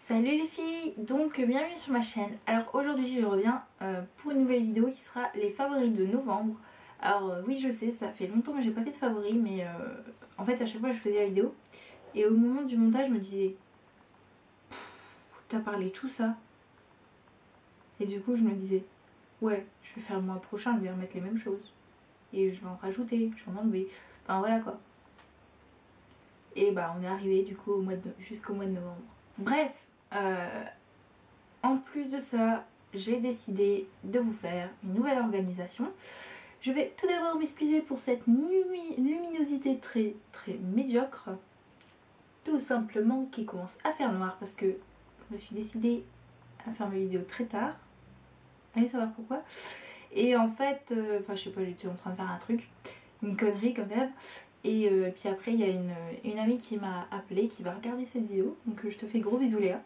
Salut les filles, donc bienvenue sur ma chaîne. Alors aujourd'hui je reviens pour une nouvelle vidéo qui sera les favoris de novembre. Alors oui je sais, ça fait longtemps que j'ai pas fait de favoris, mais en fait à chaque fois je faisais la vidéo et au moment du montage je me disais t'as parlé tout ça, et du coup je me disais ouais je vais faire le mois prochain, je vais remettre les mêmes choses et je vais en rajouter, je vais en enlever, enfin voilà quoi. Et bah on est arrivé du coup jusqu'au mois de novembre. Bref, en plus de ça, j'ai décidé de vous faire une nouvelle organisation. Je vais tout d'abord m'excuser pour cette luminosité très médiocre, tout simplement qui commence à faire noir parce que je me suis décidée à faire mes vidéos très tard. Allez savoir pourquoi. Et en fait, enfin je sais pas, j'étais en train de faire un truc, une connerie comme d'hab. Et puis après il y a une amie qui m'a appelée, qui va regarder cette vidéo. Donc je te fais gros bisous Léa.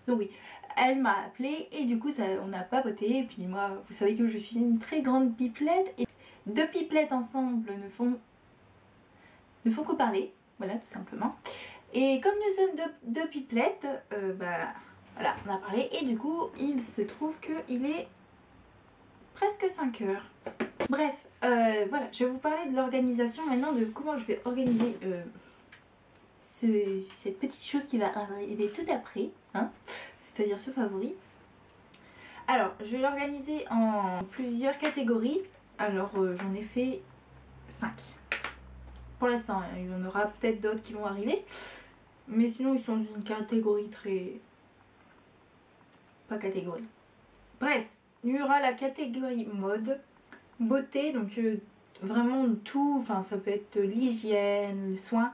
Donc oui, elle m'a appelée et du coup on a papoté. Et puis moi, vous savez que je suis une très grande pipelette. Et deux pipelettes ensemble ne font que parler. Voilà, tout simplement. Et comme nous sommes deux pipelettes, bah voilà, on a parlé. Et du coup, il se trouve qu'il est presque 5 heures. Bref, voilà, je vais vous parler de l'organisation maintenant, de comment je vais organiser cette petite chose qui va arriver tout après, hein, c'est-à-dire ce favori. Alors, je vais l'organiser en plusieurs catégories. Alors, j'en ai fait 5. Pour l'instant, il y en aura peut-être d'autres qui vont arriver. Mais sinon, ils sont dans une catégorie très... pas catégorie. Bref, il y aura la catégorie mode, beauté, donc vraiment tout, enfin ça peut être l'hygiène, le soin,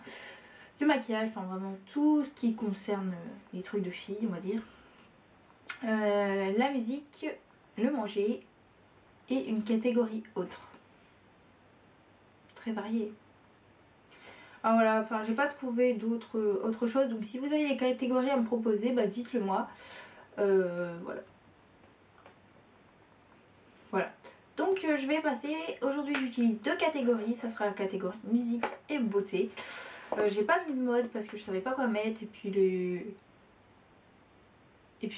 le maquillage, enfin vraiment tout ce qui concerne les trucs de filles, on va dire. La musique, le manger et une catégorie autre. Très variée. Alors voilà, enfin j'ai pas trouvé autre chose, donc si vous avez des catégories à me proposer, bah dites-le moi. Voilà. Voilà. Donc je vais passer, aujourd'hui j'utilise deux catégories, ça sera la catégorie musique et beauté. J'ai pas mis de mode parce que je savais pas quoi mettre, et puis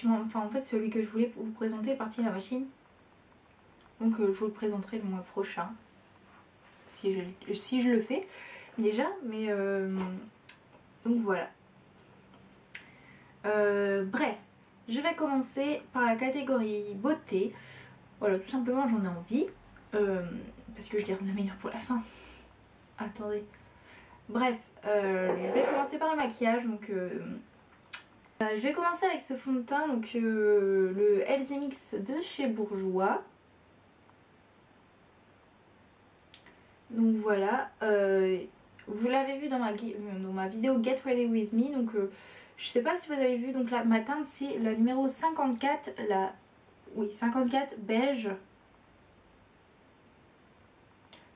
enfin en fait celui que je voulais vous présenter est parti à la machine. Donc je vous le présenterai le mois prochain. Si je le fais déjà, mais donc voilà. Bref, je vais commencer par la catégorie beauté. Voilà, tout simplement j'en ai envie. Parce que je garde le meilleur pour la fin. Attendez. Bref, je vais commencer par le maquillage. Donc je vais commencer avec ce fond de teint, donc le Elzemix de chez Bourjois. Donc voilà, vous l'avez vu dans ma vidéo Get Ready With Me, donc je sais pas si vous avez vu, donc là ma teinte c'est la numéro 54, oui 54 beige.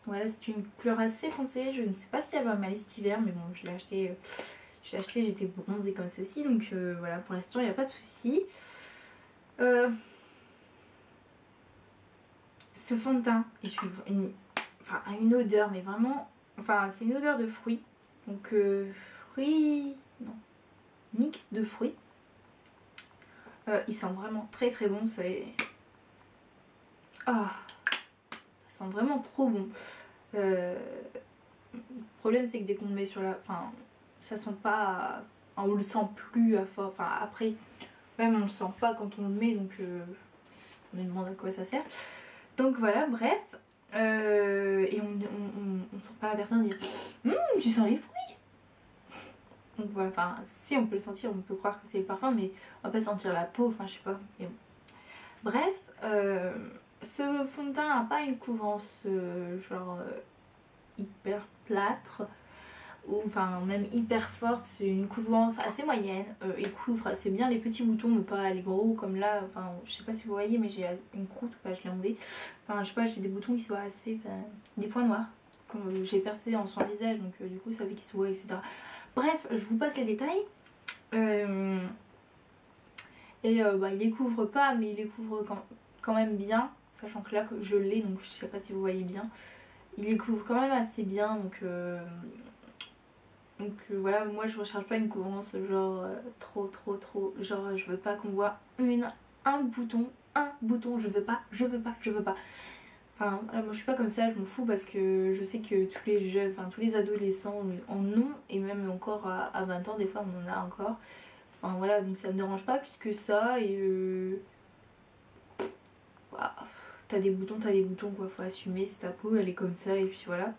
Voilà, c'est une couleur assez foncée, je ne sais pas si elle va m'aller cet hiver, mais bon je l'ai acheté, j'étais bronzée comme ceci, donc voilà, pour l'instant il n'y a pas de souci. Ce fond de teint est a une odeur, mais vraiment, enfin c'est une odeur de fruits, donc mix de fruits. Il sent vraiment très bon, ça sent vraiment trop bon. Le problème c'est que dès qu'on le met sur la, enfin ça sent pas, enfin, on le sent plus à fort, enfin après même on le sent pas quand on le met, donc on me demande à quoi ça sert. Donc voilà, bref, et on ne sent pas la personne dire tu sens les fruits. Donc voilà, enfin si on peut le sentir, on peut croire que c'est le parfum, mais on va pas sentir la peau, enfin je sais pas. Mais bon. Bref, ce fond de teint n'a pas une couvrance hyper plâtre, ou enfin même hyper forte, c'est une couvrance assez moyenne. Il couvre assez bien les petits boutons, mais pas les gros comme là, enfin je sais pas si vous voyez, mais j'ai une croûte, pas je l'ai ondée, enfin je sais pas, j'ai des boutons qui sont assez, des points noirs, comme j'ai percé en son visage, donc du coup ça fait qu'il se voit, etc. Bref, je vous passe les détails. Il les couvre pas, mais il les couvre quand même bien, sachant que là que je l'ai, donc je sais pas si vous voyez bien, il les couvre quand même assez bien, donc Donc voilà, moi je recherche pas une couvrance genre trop, genre je veux pas qu'on voit un bouton, je veux pas. Enfin voilà, moi je suis pas comme ça, je m'en fous parce que je sais que tous les jeunes, enfin tous les adolescents en ont, et même encore à 20 ans des fois on en a encore. Enfin voilà, donc ça me dérange pas plus que ça, et bah, t'as des boutons quoi, faut assumer, c'est ta peau, elle est comme ça, et puis voilà.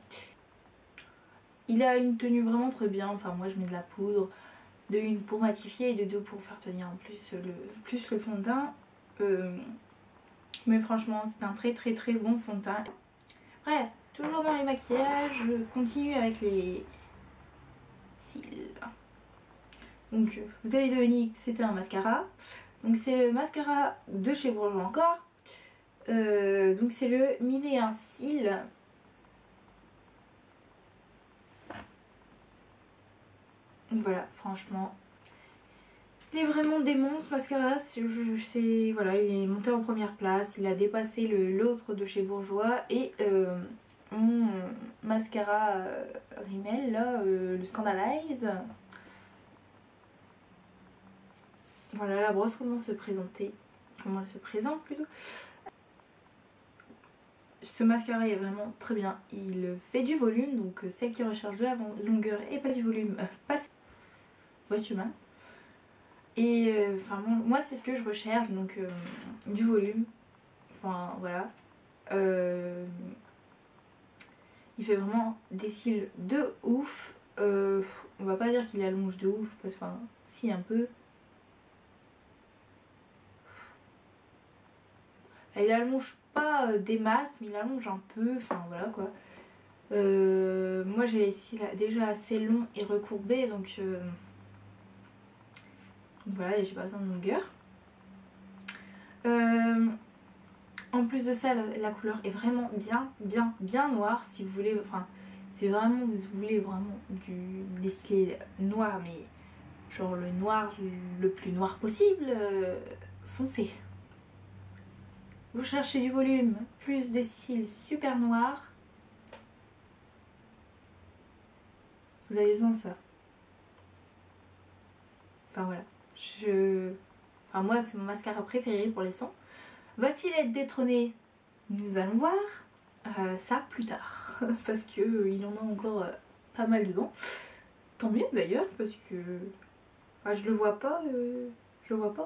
Il a une tenue vraiment très bien, enfin moi je mets de la poudre, de une pour matifier et de deux pour faire tenir en plus le fond de teint. Mais franchement c'est un très bon fond de teint. Bref, toujours dans les maquillages, je continue avec les cils. Donc vous avez deviné que c'était un mascara. Donc c'est le mascara de chez Bourjois encore. Donc c'est le 1001 cils. Voilà, franchement, il est vraiment démon ce mascara. Voilà, il est monté en première place. Il a dépassé l'autre de chez Bourjois. Et mon mascara Rimmel, là, le Scandalize. Voilà la brosse, comment se présenter. Comment elle se présente plutôt. Ce mascara est vraiment très bien. Il fait du volume, donc celle qui recherche de la longueur et pas du volume, passe votre chemin. Et enfin moi c'est ce que je recherche, donc du volume. Enfin voilà. Il fait vraiment des cils de ouf. On va pas dire qu'il allonge de ouf, parce que enfin si un peu. Il allonge pas des masses, mais il allonge un peu, enfin voilà quoi. Moi j'ai les cils déjà assez longs et recourbés, donc voilà, j'ai pas besoin de longueur. En plus de ça, la couleur est vraiment bien noire. Si vous voulez, enfin, si vraiment vous voulez vraiment des cils noirs, mais genre le noir le plus noir possible, foncez. Vous cherchez du volume, plus des cils super noirs, vous avez besoin de ça. Enfin voilà, enfin moi c'est mon mascara préféré pour les sons. Va-t-il être détrôné? Nous allons voir ça plus tard, parce que il y en a encore pas mal dedans. Tant mieux d'ailleurs, parce que je le vois pas,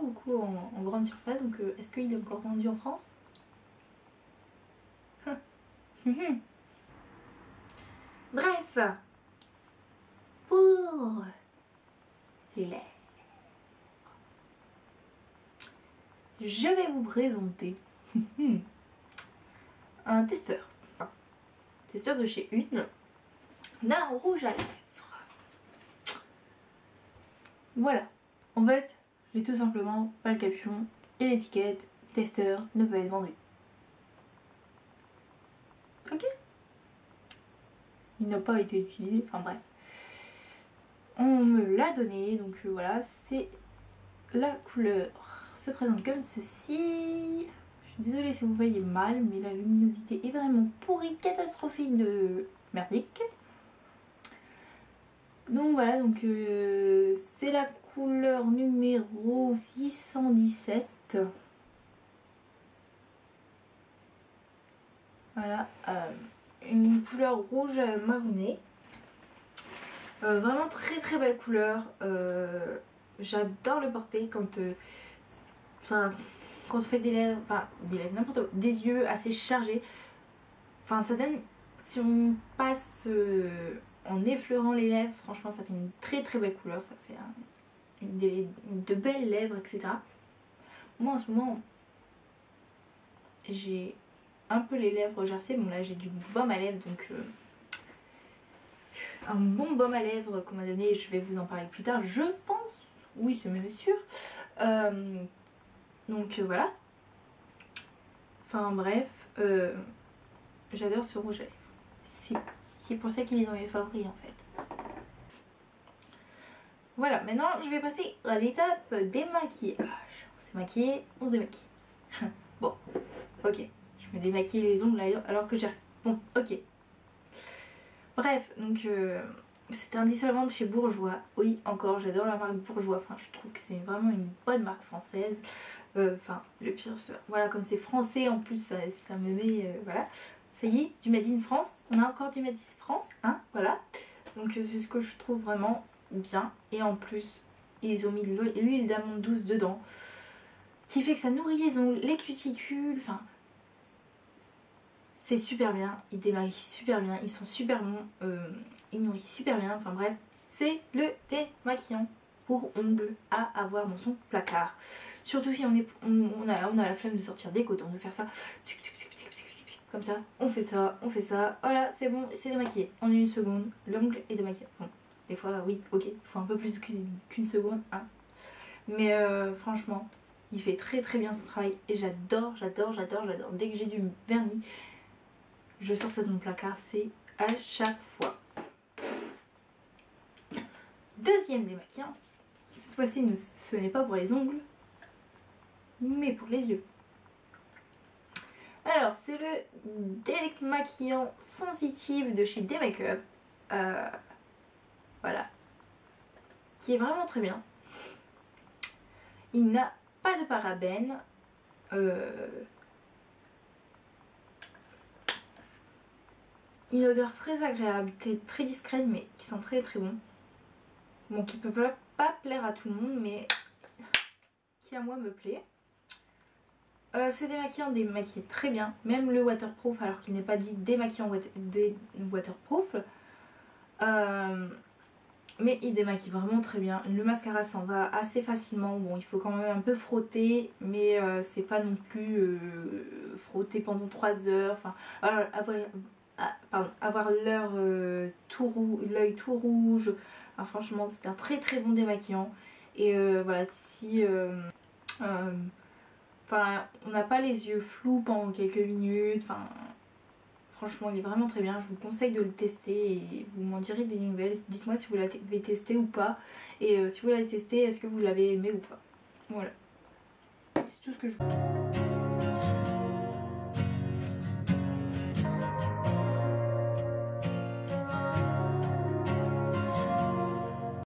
beaucoup en grande surface, donc est-ce qu'il est encore vendu en France? Bref, pour les lèvres, je vais vous présenter un testeur. Testeur de chez Une, d'un rouge à lèvres. Voilà, en fait, j'ai tout simplement pas le capuchon et l'étiquette testeur ne peut être vendu. Ok. Il n'a pas été utilisé, enfin bref. On me l'a donné, donc voilà, c'est la couleur se présente comme ceci. Je suis désolée si vous voyez mal, mais la luminosité est vraiment pourrie, catastrophique de merdique. Donc voilà, donc c'est la couleur numéro 617. Voilà, une couleur rouge marronée. Vraiment très belle couleur. J'adore le porter quand quand on fait des lèvres, n'importe quoi, des yeux assez chargés. Enfin ça donne, si on passe en effleurant les lèvres, franchement ça fait une très belle couleur, ça fait de belles lèvres, etc. Moi en ce moment j'ai un peu les lèvres gercées, bon là j'ai du baume à lèvres, donc un bon baume à lèvres qu'on m'a donné, je vais vous en parler plus tard, je pense, oui c'est même sûr. Donc voilà. Enfin bref, j'adore ce rouge à lèvres. C'est pour ça qu'il est dans mes favoris en fait. Voilà, maintenant je vais passer à l'étape des maquillages. On s'est maquillé, on se démaquille. Bon, ok. Je me démaquille les ongles alors que j'arrive. Bon, ok. Bref, donc C'est un dissolvant de chez Bourjois. Oui, encore, j'adore la marque Bourjois. Enfin, je trouve que c'est vraiment une bonne marque française. Enfin, le pire, voilà, comme c'est français en plus, ça me met. Voilà. Ça y est, du Made in France. On a encore du Made in France, hein, voilà. Donc, c'est ce que je trouve vraiment bien. Et en plus, ils ont mis de l'huile d'amande douce dedans. Ce qui fait que ça nourrit les ongles, les cuticules. Enfin, c'est super bien. Ils démaquillent super bien. Ils sont super bons. Ils nourrissent super bien. Enfin, bref. C'est le démaquillant pour ongles à avoir dans son placard. Surtout si on a la flemme de sortir des cotons, de faire ça comme ça. On fait ça. Voilà, c'est bon, c'est démaquillé. En une seconde, l'ongle est démaquillé. Bon, des fois, oui, ok, il faut un peu plus qu'une seconde. Hein. Mais franchement, il fait très très bien son travail. Et j'adore. Dès que j'ai du vernis, je sors ça de mon placard, c'est à chaque fois. Deuxième démaquillant. Cette fois-ci, ce n'est pas pour les ongles, mais pour les yeux. Alors, c'est le démaquillant sensitif de chez D-Makeup. Voilà. Qui est vraiment très bien. Il n'a pas de parabènes. Une odeur très agréable, très discrète, mais qui sent très très bon. Bon, qui peut pas plaire à tout le monde, mais qui à moi me plaît. Ce démaquillant démaquille très bien, même le waterproof, alors qu'il n'est pas dit démaquillant waterproof. Mais il démaquille vraiment très bien. Le mascara s'en va assez facilement. Bon, il faut quand même un peu frotter, mais c'est pas non plus frotter pendant 3 heures. Enfin, avoir l'œil tout rouge. Enfin, franchement, c'est un très très bon démaquillant. Et voilà, si on n'a pas les yeux flous pendant quelques minutes. Enfin, franchement, il est vraiment très bien. Je vous conseille de le tester et vous m'en direz des nouvelles. Dites-moi si vous l'avez testé ou pas. Et si vous l'avez testé, est-ce que vous l'avez aimé ou pas. Voilà. C'est tout ce que je vous dis.